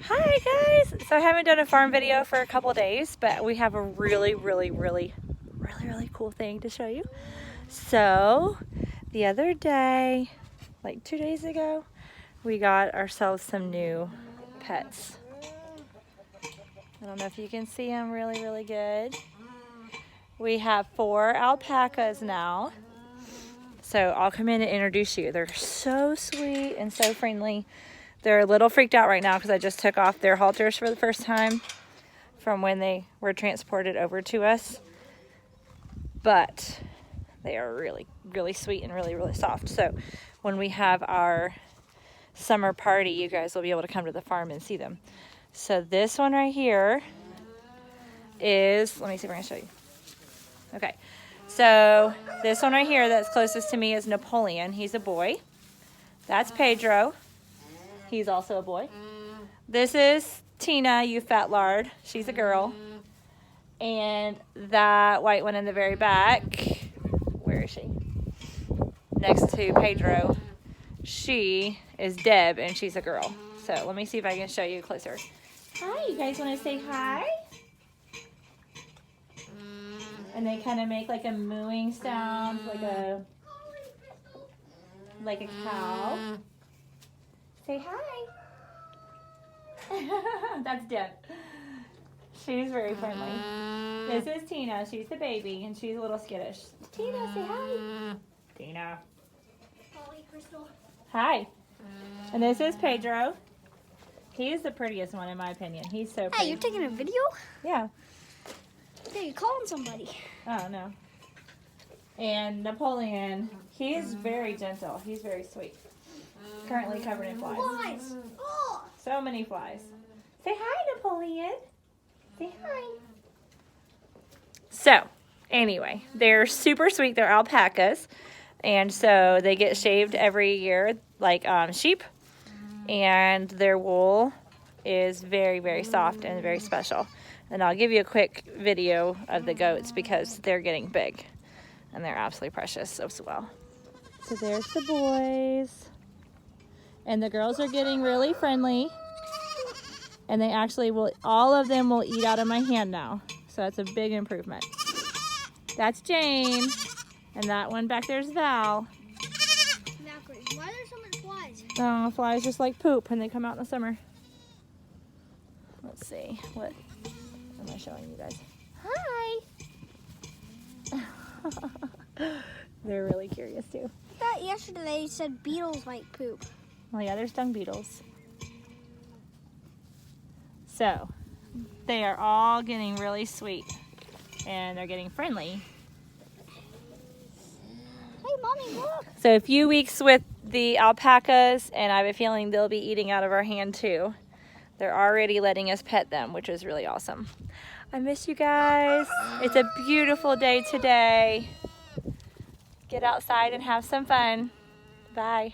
Hi guys! So I haven't done a farm video for a couple days, but we have a really cool thing to show you. So the other day, like 2 days ago, we got ourselves some new pets. I don't know if you can see them really good. We have 4 alpacas now. So I'll come in and introduce you. They're so sweet and so friendly. They're a little freaked out right now because I just took off their halters for the first time from when they were transported over to us. But they are really sweet and really soft. So when we have our summer party, you guys will be able to come to the farm and see them. So this one right here is, let me see if I can show you. Okay, so this one right here that's closest to me is Napoleon. He's a boy. That's Pedro. He's also a boy. This is Tina, you fat lard. She's a girl. And that white one in the very back, where is she? Next to Pedro. She is Deb, and she's a girl. So let me see if I can show you closer. Hi, you guys want to say hi? And they kind of make like a mooing sound, like a cow. Say hi. That's Deb. She's very friendly. This is Tina. She's the baby, and she's a little skittish. Tina, say hi. Tina. Holly, Crystal. Hi. And this is Pedro. He is the prettiest one in my opinion. He's so pretty. Hey, you're taking a video? Yeah. Hey, you're calling somebody. Oh, no. And Napoleon, he is very gentle. He's very sweet. Currently covered in flies. Flies! Oh. So many flies. Say hi, Napoleon. Say hi. So, anyway, they're super sweet. They're alpacas. And so they get shaved every year like sheep. And their wool is very soft and very special. And I'll give you a quick video of the goats because they're getting big. And they're absolutely precious as well. So there's the boys. And the girls are getting really friendly. And they actually will, all of them will eat out of my hand now. So that's a big improvement. That's Jane. And that one back there is Val. Valkyrie, why are there so many flies? Oh, flies just like poop when they come out in the summer. Let's see, what am I showing you guys? Hi! They're really curious too. I thought yesterday they said beetles like poop. Well, yeah, there's dung beetles. So, they are all getting really sweet. And they're getting friendly. Hey, Mommy, look! So a few weeks with the alpacas, and I have a feeling they'll be eating out of our hand too. They're already letting us pet them, which is really awesome. I miss you guys. It's a beautiful day today. Get outside and have some fun. Bye.